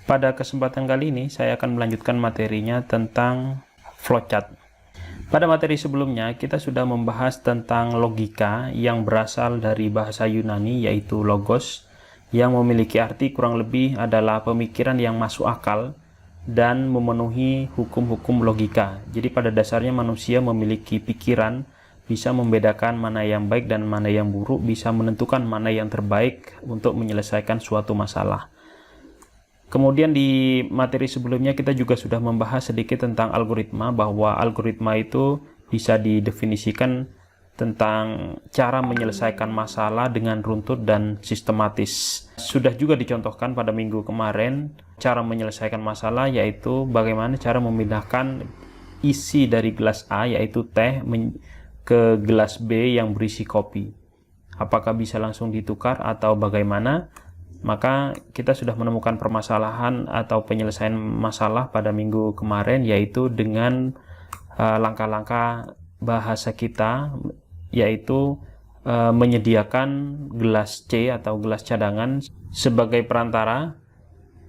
Pada kesempatan kali ini saya akan melanjutkan materinya tentang flowchart. Pada materi sebelumnya kita sudah membahas tentang logika yang berasal dari bahasa Yunani yaitu logos, yang memiliki arti kurang lebih adalah pemikiran yang masuk akal dan memenuhi hukum-hukum logika. Jadi pada dasarnya manusia memiliki pikiran, bisa membedakan mana yang baik dan mana yang buruk, bisa menentukan mana yang terbaik untuk menyelesaikan suatu masalah. Kemudian di materi sebelumnya kita juga sudah membahas sedikit tentang algoritma, bahwa algoritma itu bisa didefinisikan tentang cara menyelesaikan masalah dengan runtut dan sistematis. Sudah juga dicontohkan pada minggu kemarin cara menyelesaikan masalah, yaitu bagaimana cara memindahkan isi dari gelas A yaitu teh ke gelas B yang berisi kopi. Apakah bisa langsung ditukar atau bagaimana? Maka kita sudah menemukan permasalahan atau penyelesaian masalah pada minggu kemarin, yaitu dengan langkah-langkah bahasa kita, yaitu menyediakan gelas C atau gelas cadangan sebagai perantara.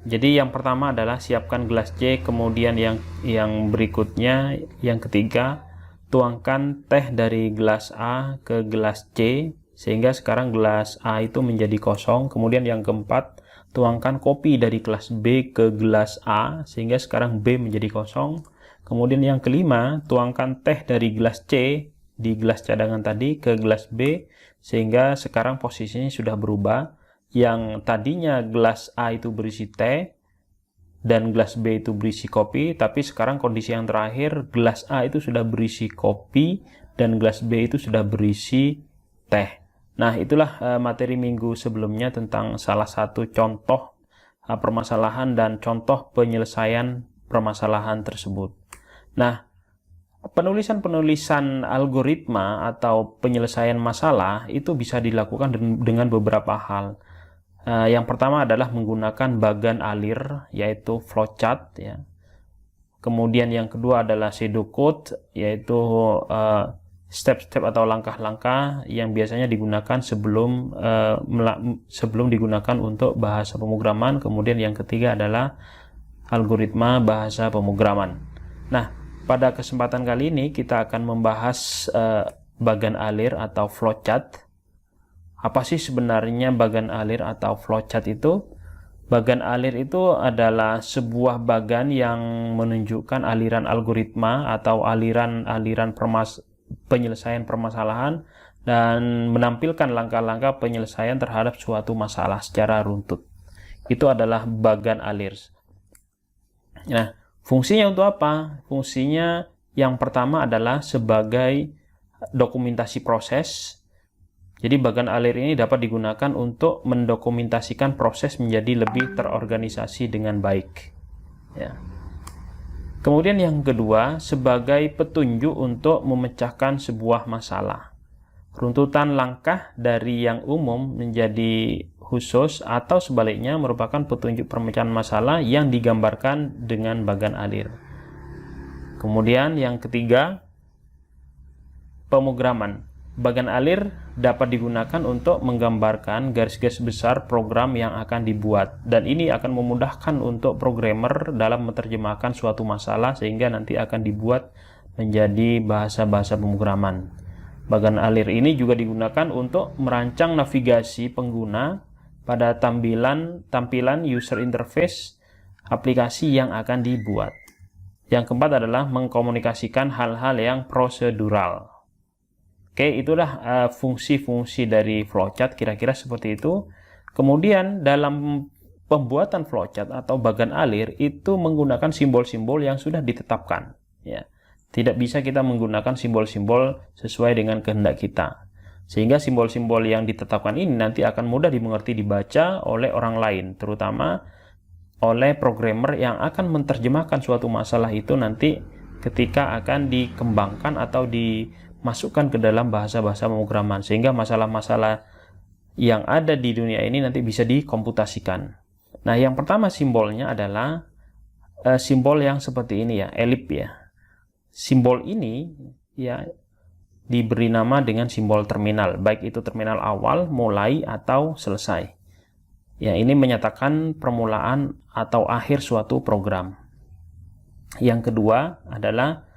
Jadi yang pertama adalah siapkan gelas C, kemudian yang berikutnya, yang ketiga, tuangkan teh dari gelas A ke gelas C sehingga sekarang gelas A itu menjadi kosong. Kemudian yang keempat, tuangkan kopi dari gelas B ke gelas A sehingga sekarang B menjadi kosong. Kemudian yang kelima, tuangkan teh dari gelas C di gelas cadangan tadi ke gelas B sehingga sekarang posisinya sudah berubah. Yang tadinya gelas A itu berisi teh dan gelas B itu berisi kopi, tapi sekarang kondisi yang terakhir, gelas A itu sudah berisi kopi dan gelas B itu sudah berisi teh. Nah, itulah materi minggu sebelumnya tentang salah satu contoh permasalahan dan contoh penyelesaian permasalahan tersebut. Nah, penulisan algoritma atau penyelesaian masalah itu bisa dilakukan dengan beberapa hal. Yang pertama adalah menggunakan bagan alir, yaitu flowchart, ya. Kemudian yang kedua adalah pseudocode, yaitu step-step atau langkah-langkah yang biasanya digunakan sebelum digunakan untuk bahasa pemrograman. Kemudian yang ketiga adalah algoritma bahasa pemrograman. Nah, pada kesempatan kali ini kita akan membahas bagan alir atau flowchart. Apa sih sebenarnya bagan alir atau flowchart itu? Bagan alir itu adalah sebuah bagan yang menunjukkan aliran algoritma atau aliran penyelesaian permasalahan dan menampilkan langkah-langkah penyelesaian terhadap suatu masalah secara runtut. Itu adalah bagan alir. Nah, fungsinya untuk apa? Fungsinya yang pertama adalah sebagai dokumentasi proses. Jadi bagan alir ini dapat digunakan untuk mendokumentasikan proses menjadi lebih terorganisasi dengan baik. Ya. Kemudian yang kedua, sebagai petunjuk untuk memecahkan sebuah masalah. Runtutan langkah dari yang umum menjadi khusus atau sebaliknya merupakan petunjuk pemecahan masalah yang digambarkan dengan bagan alir. Kemudian yang ketiga, pemrograman. Bagan alir dapat digunakan untuk menggambarkan garis-garis besar program yang akan dibuat, dan ini akan memudahkan untuk programmer dalam menerjemahkan suatu masalah sehingga nanti akan dibuat menjadi bahasa-bahasa pemrograman. Bagan alir ini juga digunakan untuk merancang navigasi pengguna pada tampilan user interface aplikasi yang akan dibuat. Yang keempat adalah mengkomunikasikan hal-hal yang prosedural. Oke, itulah fungsi-fungsi dari flowchart, kira-kira seperti itu. Kemudian dalam pembuatan flowchart atau bagan alir itu menggunakan simbol-simbol yang sudah ditetapkan. Ya. Tidak bisa kita menggunakan simbol-simbol sesuai dengan kehendak kita. Sehingga simbol-simbol yang ditetapkan ini nanti akan mudah dimengerti dibaca oleh orang lain, terutama oleh programmer yang akan menerjemahkan suatu masalah itu nanti ketika akan dikembangkan atau dimasukkan ke dalam bahasa-bahasa pemrograman, sehingga masalah-masalah yang ada di dunia ini nanti bisa dikomputasikan. Nah, yang pertama simbolnya adalah simbol yang seperti ini ya, elip ya. Simbol ini ya diberi nama dengan simbol terminal, baik itu terminal awal, mulai, atau selesai. Ya, ini menyatakan permulaan atau akhir suatu program. Yang kedua adalah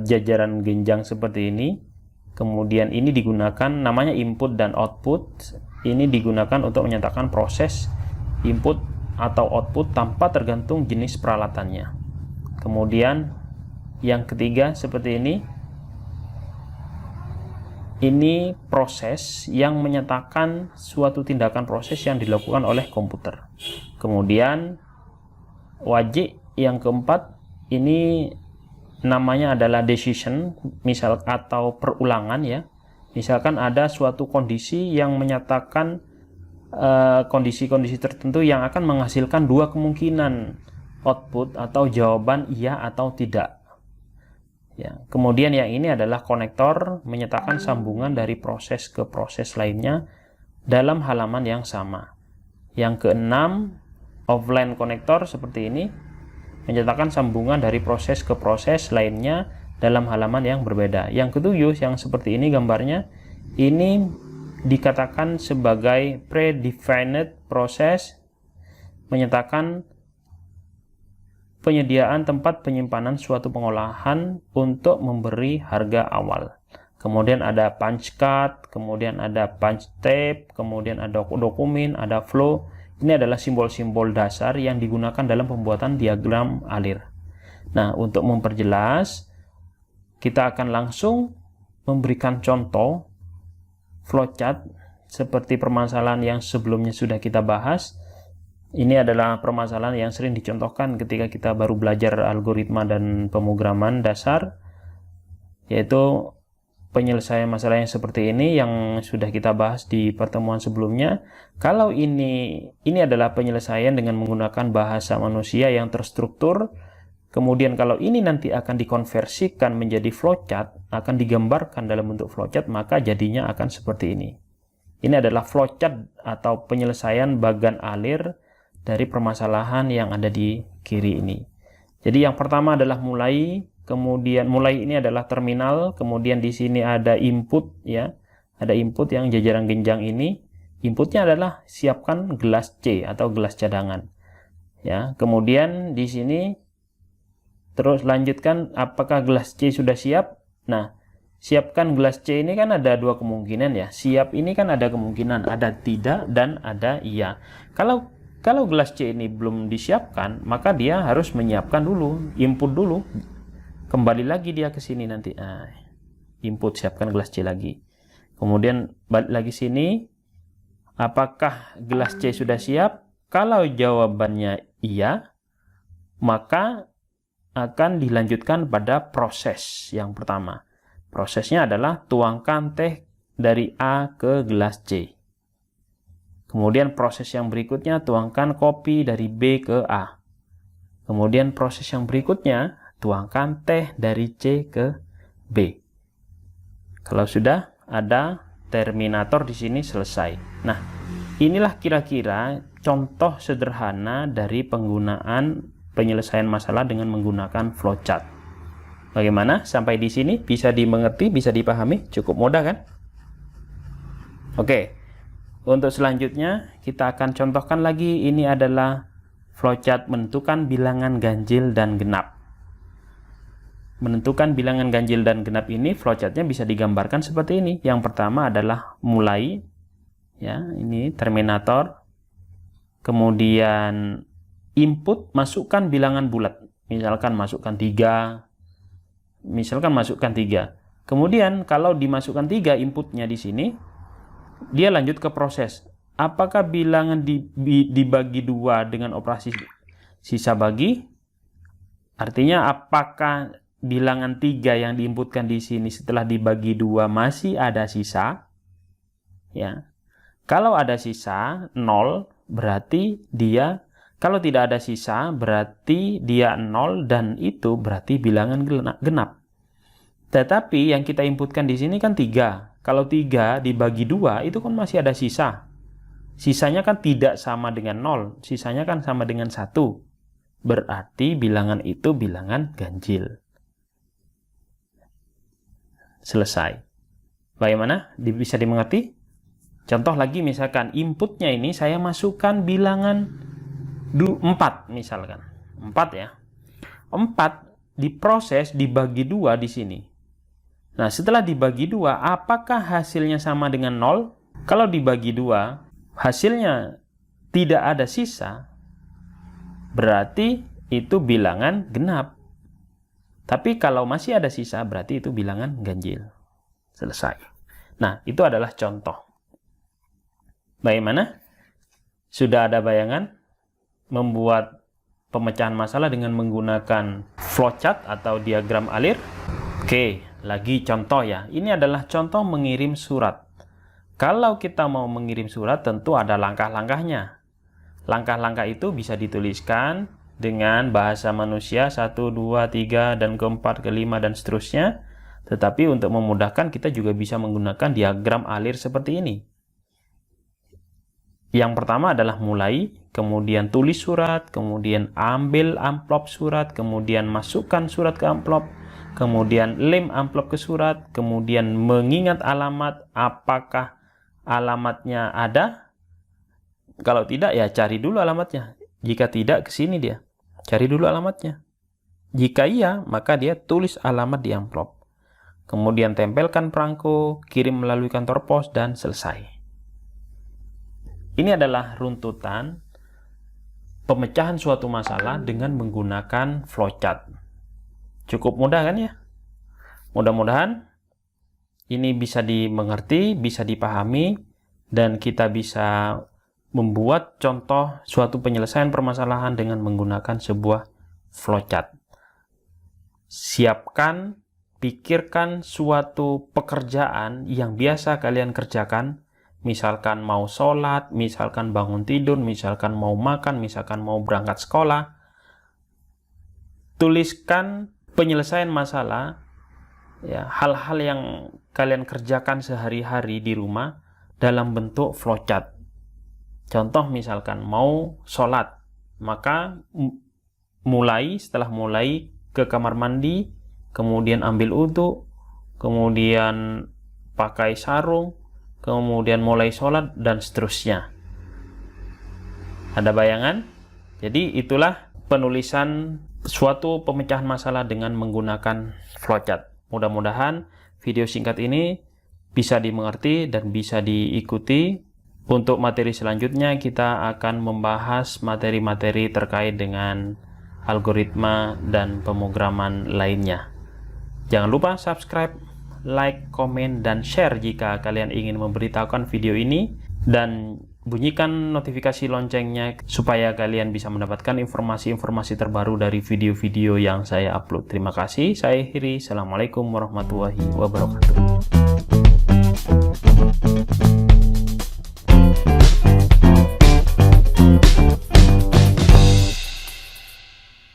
jajaran genjang seperti ini. Kemudian ini digunakan namanya input dan output. Ini digunakan untuk menyatakan proses input atau output tanpa tergantung jenis peralatannya. Kemudian yang ketiga seperti ini proses yang menyatakan suatu tindakan proses yang dilakukan oleh komputer. Kemudian wajib yang keempat ini namanya adalah decision, misal atau perulangan ya. Misalkan ada suatu kondisi yang menyatakan kondisi-kondisi tertentu yang akan menghasilkan dua kemungkinan output atau jawaban iya atau tidak. Ya, kemudian yang ini adalah konektor, menyatakan sambungan dari proses ke proses lainnya dalam halaman yang sama. Yang keenam, offline konektor seperti ini, menyatakan sambungan dari proses ke proses lainnya dalam halaman yang berbeda. Yang ketujuh, yang seperti ini gambarnya, ini dikatakan sebagai predefined process, menyatakan penyediaan tempat penyimpanan suatu pengolahan untuk memberi harga awal. Kemudian ada punch card, kemudian ada punch tape, kemudian ada dokumen, ada flow. Ini adalah simbol-simbol dasar yang digunakan dalam pembuatan diagram alir. Nah, untuk memperjelas, kita akan langsung memberikan contoh flowchart seperti permasalahan yang sebelumnya sudah kita bahas. Ini adalah permasalahan yang sering dicontohkan ketika kita baru belajar algoritma dan pemrograman dasar, yaitu penyelesaian masalah yang seperti ini yang sudah kita bahas di pertemuan sebelumnya. Kalau ini adalah penyelesaian dengan menggunakan bahasa manusia yang terstruktur, kemudian kalau ini nanti akan dikonversikan menjadi flowchart, akan digambarkan dalam bentuk flowchart, maka jadinya akan seperti ini. Ini adalah flowchart atau penyelesaian bagan alir dari permasalahan yang ada di kiri ini. Jadi yang pertama adalah mulai, kemudian mulai ini adalah terminal, kemudian di sini ada input ya. Ada input yang jajaran genjang ini. Inputnya adalah siapkan gelas C atau gelas cadangan. Ya, kemudian di sini terus lanjutkan apakah gelas C sudah siap? Nah, siapkan gelas C ini kan ada dua kemungkinan ya. Siap ini kan ada kemungkinan ada tidak dan ada iya. Kalau gelas C ini belum disiapkan, maka dia harus menyiapkan dulu, input dulu. Kembali lagi dia ke sini nanti. Nah, input siapkan gelas C lagi. Kemudian balik lagi sini. Apakah gelas C sudah siap? Kalau jawabannya iya, maka akan dilanjutkan pada proses yang pertama. Prosesnya adalah tuangkan teh dari A ke gelas C. Kemudian proses yang berikutnya, tuangkan kopi dari B ke A. Kemudian proses yang berikutnya, tuangkan teh dari C ke B. Kalau sudah ada terminator di sini selesai. Nah, inilah kira-kira contoh sederhana dari penggunaan penyelesaian masalah dengan menggunakan flowchart. Bagaimana? Sampai di sini bisa dimengerti, bisa dipahami? Cukup mudah kan? Oke. Untuk selanjutnya, kita akan contohkan lagi. Ini adalah flowchart menentukan bilangan ganjil dan genap. Menentukan bilangan ganjil dan genap ini, flowchartnya bisa digambarkan seperti ini. Yang pertama adalah mulai. Ya, ini terminator. Kemudian input, masukkan bilangan bulat. Misalkan masukkan 3. Kemudian kalau dimasukkan 3 inputnya di sini, dia lanjut ke proses. Apakah bilangan dibagi 2 dengan operasi sisa bagi? Artinya apakah bilangan 3 yang diinputkan di sini setelah dibagi 2 masih ada sisa? Ya. Kalau ada sisa 0, berarti dia, kalau tidak ada sisa berarti dia 0 dan itu berarti bilangan genap. Tetapi yang kita inputkan di sini kan 3. Kalau 3 dibagi 2, itu kan masih ada sisa. Sisanya kan tidak sama dengan 0. Sisanya kan sama dengan 1. Berarti bilangan itu bilangan ganjil. Selesai. Bagaimana? Bisa dimengerti? Contoh lagi, misalkan inputnya ini saya masukkan bilangan 4 misalkan. 4 ya. 4 diproses dibagi 2 di sini. Nah, setelah dibagi 2, apakah hasilnya sama dengan 0? Kalau dibagi 2, hasilnya tidak ada sisa, berarti itu bilangan genap. Tapi kalau masih ada sisa, berarti itu bilangan ganjil. Selesai. Nah, itu adalah contoh. Bagaimana? Sudah ada bayangan membuat pemecahan masalah dengan menggunakan flowchart atau diagram alir? Oke, lagi contoh ya. Ini adalah contoh mengirim surat. Kalau kita mau mengirim surat, tentu ada langkah-langkahnya. Langkah-langkah itu bisa dituliskan dengan bahasa manusia 1, 2, 3, dan keempat, kelima, dan seterusnya. Tetapi untuk memudahkan, kita juga bisa menggunakan diagram alir seperti ini. Yang pertama adalah mulai, kemudian tulis surat, kemudian ambil amplop surat, kemudian masukkan surat ke amplop, kemudian lem amplop ke surat, kemudian mengingat alamat, apakah alamatnya ada. Kalau tidak, ya cari dulu alamatnya. Jika tidak, ke sini dia. Cari dulu alamatnya. Jika iya, maka dia tulis alamat di amplop. Kemudian tempelkan perangko, kirim melalui kantor pos, dan selesai. Ini adalah runtutan pemecahan suatu masalah dengan menggunakan flowchart. Cukup mudah kan ya? Mudah-mudahan ini bisa dimengerti, bisa dipahami, dan kita bisa membuat contoh suatu penyelesaian permasalahan dengan menggunakan sebuah flowchart. Siapkan, pikirkan suatu pekerjaan yang biasa kalian kerjakan. Misalkan mau sholat, misalkan bangun tidur, misalkan mau makan, misalkan mau berangkat sekolah. Tuliskan penyelesaian masalah, ya, hal-hal yang kalian kerjakan sehari-hari di rumah dalam bentuk flowchart. Contoh misalkan mau sholat, maka setelah mulai ke kamar mandi, kemudian ambil wudhu, kemudian pakai sarung, kemudian mulai sholat, dan seterusnya. Ada bayangan? Jadi itulah penulisan suatu pemecahan masalah dengan menggunakan flowchart. Mudah-mudahan video singkat ini bisa dimengerti dan bisa diikuti. Untuk materi selanjutnya kita akan membahas materi-materi terkait dengan algoritma dan pemrograman lainnya. Jangan lupa subscribe, like, komen, dan share jika kalian ingin memberitahukan video ini, dan bunyikan notifikasi loncengnya supaya kalian bisa mendapatkan informasi-informasi terbaru dari video-video yang saya upload. Terima kasih, saya akhiri. Assalamualaikum warahmatullahi wabarakatuh.